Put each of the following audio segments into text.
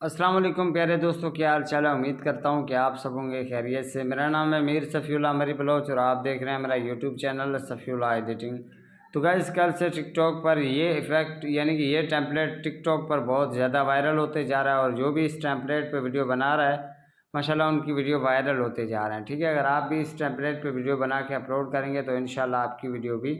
अस्सलाम वालेकुम प्यारे दोस्तों, क्या हाल चाल है। उम्मीद करता हूँ कि आप सब होंगे खैरियत से। मेरा नाम है मीर सफ़ीउल्लाह मरी बलोच और आप देख रहे हैं मेरा यूट्यूब चैनल सफ़ीउल्लाह एडिटिंग। तो गाइस, कल से टिकटॉक पर ये इफ़ेक्ट यानी कि ये टेम्पलेट टिकटॉक पर बहुत ज़्यादा वायरल होते जा रहा है और जो भी इस टेम्पलेट पर वीडियो बना रहा है माशाल्लाह उनकी वीडियो वायरल होते जा रहे हैं। ठीक है, अगर आप भी इस टेम्पलेट पर वीडियो बना के अपलोड करेंगे तो इंशाल्लाह आपकी वीडियो भी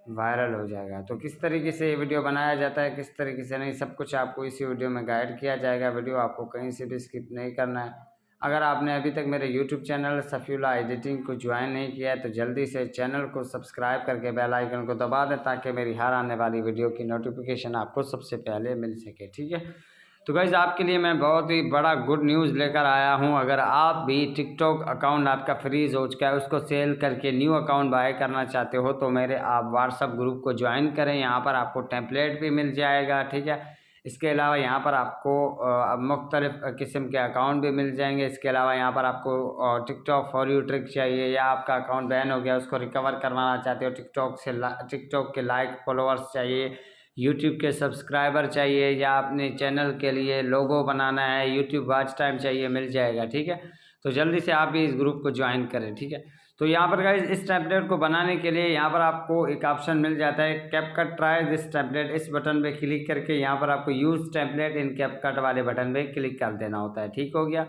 वायरल हो जाएगा। तो किस तरीके से ये वीडियो बनाया जाता है, किस तरीके से नहीं, सब कुछ आपको इसी वीडियो में गाइड किया जाएगा। वीडियो आपको कहीं से भी स्किप नहीं करना है। अगर आपने अभी तक मेरे यूट्यूब चैनल सफ़ीउल्लाह एडिटिंग को ज्वाइन नहीं किया है तो जल्दी से चैनल को सब्सक्राइब करके बेल आइकन को दबा दें ताकि मेरी हर आने वाली वीडियो की नोटिफिकेशन आपको सबसे पहले मिल सके। ठीक है, तो गाइज़ आपके लिए मैं बहुत ही बड़ा गुड न्यूज़ लेकर आया हूं। अगर आप भी टिकटॉक अकाउंट आपका फ्रीज हो चुका है, उसको सेल करके न्यू अकाउंट बाय करना चाहते हो तो मेरे आप व्हाट्सअप ग्रुप को ज्वाइन करें। यहां पर आपको टेम्पलेट भी मिल जाएगा। ठीक है, इसके अलावा यहाँ पर आपको मुख्तलिफ़ किस्म के अकाउंट भी मिल जाएंगे। इसके अलावा यहाँ पर आपको टिकटॉक फॉर यू ट्रिक चाहिए या आपका अकाउंट बैन हो गया उसको रिकवर करवाना चाहते हो, टिकटॉक के लाइक फॉलोअर्स चाहिए, यूट्यूब के सब्सक्राइबर चाहिए या अपने चैनल के लिए लोगो बनाना है, यूट्यूब वॉच टाइम चाहिए, मिल जाएगा। ठीक है, तो जल्दी से आप भी इस ग्रुप को ज्वाइन करें। ठीक है, तो यहाँ पर गाइस इस टेम्पलेट को बनाने के लिए यहाँ पर आपको एक ऑप्शन मिल जाता है कैपकट ट्राई दिस टेम्पलेट। इस बटन पे क्लिक करके यहाँ पर आपको यूज़ टेम्पलेट इन कैपकट वाले बटन पे क्लिक कर देना होता है। ठीक हो गया,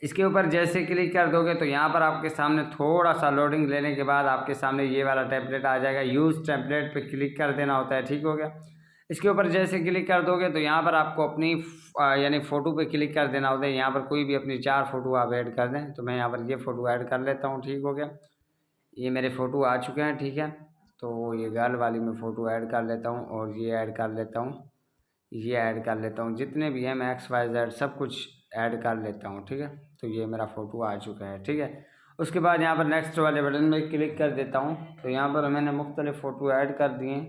इसके ऊपर जैसे क्लिक कर दोगे तो यहाँ पर आपके सामने थोड़ा सा लोडिंग लेने के बाद आपके सामने ये वाला टेम्पलेट आ जाएगा। यूज़ टेम्पलेट पे क्लिक कर देना होता है। ठीक हो गया, इसके ऊपर जैसे क्लिक कर दोगे तो यहाँ पर आपको अपनी यानी फ़ोटो पे क्लिक कर देना होता है। यहाँ पर कोई भी अपनी 4 फ़ोटो आप ऐड कर दें, तो मैं यहाँ पर ये फ़ोटो ऐड कर लेता हूँ। ठीक हो गया, ये मेरे फ़ोटो आ चुके हैं। ठीक है, तो ये गर्ल वाली मैं फ़ोटो ऐड कर लेता हूँ और ये ऐड कर लेता हूँ, ये ऐड कर लेता हूँ, जितने भी हैं मैं XYZ सब कुछ ऐड कर लेता हूँ। ठीक है, तो ये मेरा फ़ोटो आ चुका है। ठीक है, उसके बाद यहाँ पर नेक्स्ट वाले बटन में क्लिक कर देता हूँ तो यहाँ पर मैंने मुख्तलिफ़ फ़ोटो ऐड कर दिए।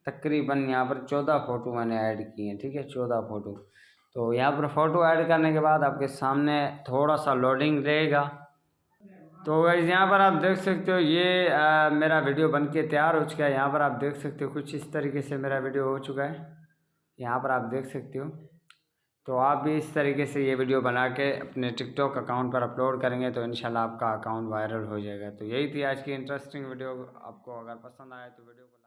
तकरीबन यहाँ पर 14 फ़ोटो मैंने ऐड किए हैं। ठीक है, 14 फ़ोटो। तो यहाँ पर फ़ोटो ऐड करने के बाद आपके सामने थोड़ा सा लोडिंग रहेगा। तो गाइस यहाँ पर आप देख सकते हो ये मेरा वीडियो बन के तैयार हो चुका है। यहाँ पर आप देख सकते हो कुछ इस तरीके से मेरा वीडियो हो चुका है, यहाँ पर आप देख सकते हो। तो आप भी इस तरीके से ये वीडियो बना के अपने टिकटॉक अकाउंट पर अपलोड करेंगे तो इंशाल्लाह आपका अकाउंट वायरल हो जाएगा। तो यही थी आज की इंटरेस्टिंग वीडियो। आपको अगर पसंद आए तो वीडियो को